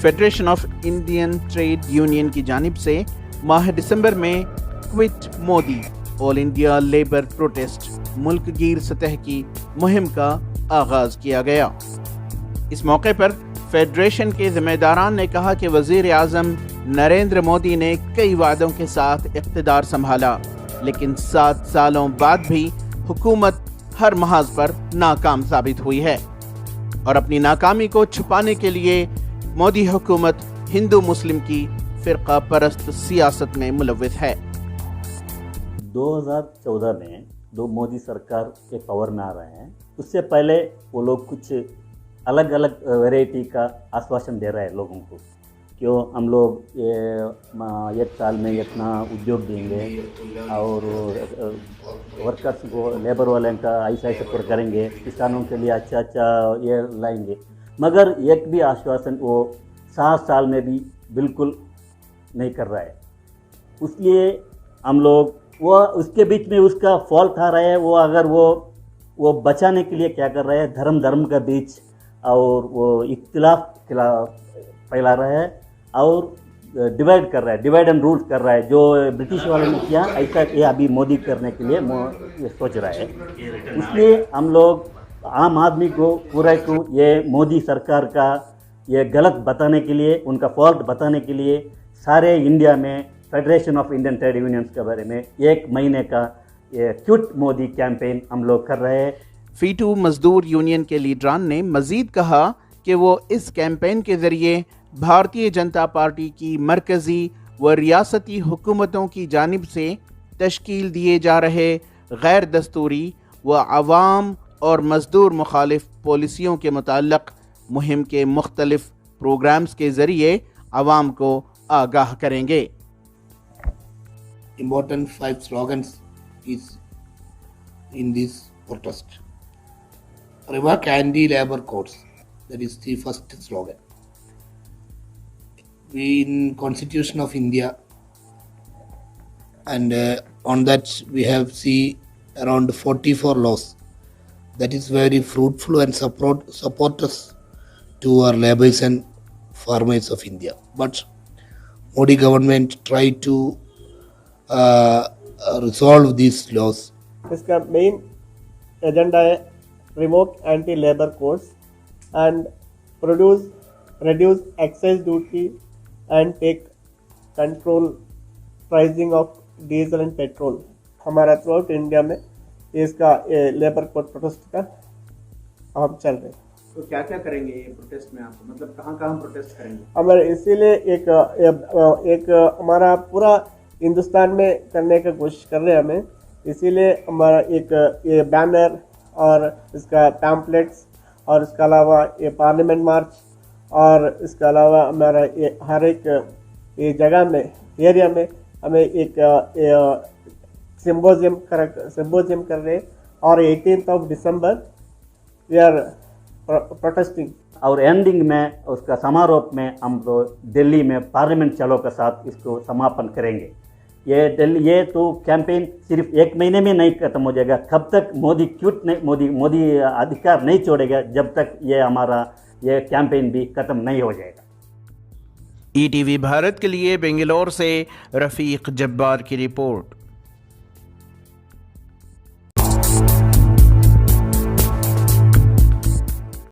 Federation of Indian trade union की जानिब से माह दिसंबर में quit Modi all India labour protest मुल्क गिर सतह की मुहिम का आगाज किया गया। इस मौके पर फेडरेशन के जिम्मेदारान ने कहा कि वजीर आजम नरेंद्र मोदी ने कई वादों के साथ इख्तिदार संभाला, लेकिन 7 सालों बाद भी हुकूमत हर महाज पर नाकाम साबित हुई है और अपनी नाकामी को छुपाने के लिए मोदी हुकूमत हिंदू मुस्लिम की फिरका परस्त सियासत में मुलव्विस है। 2014 में जो मोदी सरकार के पावर में आ रहे हैं, उससे पहले वो लोग कुछ अलग अलग वैरायटी का आश्वासन दे रहे हैं लोगों को, क्यों हम लोग ये 1 साल में इतना उद्योग देंगे और वर्कर्स को लेबर वाले का ऐसा सपोर्ट करेंगे, किसानों के लिए अच्छा ये लाएंगे, मगर एक भी आश्वासन वो 7 साल में भी बिल्कुल नहीं कर रहा है। इसलिए हम लोग वो उसके बीच में उसका फॉल्ट आ रहा है, वो अगर वो बचाने के लिए क्या कर रहा है, धर्म के बीच और वो इख्तिलाफ फैला रहा है और डिवाइड कर रहा है, डिवाइड एंड रूल कर रहा है। जो ब्रिटिश वालों ने किया ऐसा ये अभी मोदी करने के लिए ये सोच रहा है। इसलिए हम लोग आम आदमी को पूरा को ये मोदी सरकार का ये गलत बताने के लिए, उनका फॉल्ट बताने के लिए सारे इंडिया में federation of Indian trade unions के बारे में 1 महीने का ये क्विट मोदी कैंपेन हम लोग कर रहे हैं। फीटू मजदूर यूनियन के लीडरान ने मजीद कहा कि वो इस कैंपेन के जरिए भारतीय जनता पार्टी की मरकजी व रियासती हुकूमतों की जानिब से तश्कील दिए जा रहे गैर दस्तूरी व आवाम और मजदूर मुखालिफ पॉलिसियों के मुताल्लिक मुहिम के मुख्तलिफ प्रोग्राम्स के जरिए आवाम को आगाह करेंगे। Important 5 slogans is in this protest. Revoke anti-labor codes. That is the first slogan. We in Constitution of India, and on that we have see around 44 laws. That is very fruitful and support us to our laborers and farmers of India. But Modi government try to resolve these laws. इसका main agenda है revoke anti labour codes and reduce excise duty and take control pricing of diesel and petrol. हमारा through out India में इसका labour code protest का हम चल रहे हैं। तो क्या क्या करेंगे ये प्रोटेस्ट में आप, मतलब कहाँ कहाँ प्रोटेस्ट करेंगे? हमारे इसीलिए एक हमारा पूरा हिंदुस्तान में करने का कोशिश कर रहे हैं हमें, इसीलिए हमारा एक ये बैनर और इसका पैम्पलेट्स और इसके अलावा ये पार्लियामेंट मार्च और इसके अलावा हमारा ये हर एक ये जगह में एरिया में हमें एक सिम्पोजियम कर रहे हैं और 18 दिसंबर वी आर प्रोटेस्टिंग। और एंडिंग में उसका समारोह में हम लोग दिल्ली में पार्लियामेंट चलो के साथ इसको समापन करेंगे। ये तो कैंपेन सिर्फ 1 महीने में नहीं खत्म हो जाएगा, कब तक मोदी अधिकार नहीं छोड़ेगा, जब तक ये हमारा ये कैंपेन भी खत्म नहीं हो जाएगा। ETV भारत के लिए बेंगलोर से रफीक जब्बार की रिपोर्ट।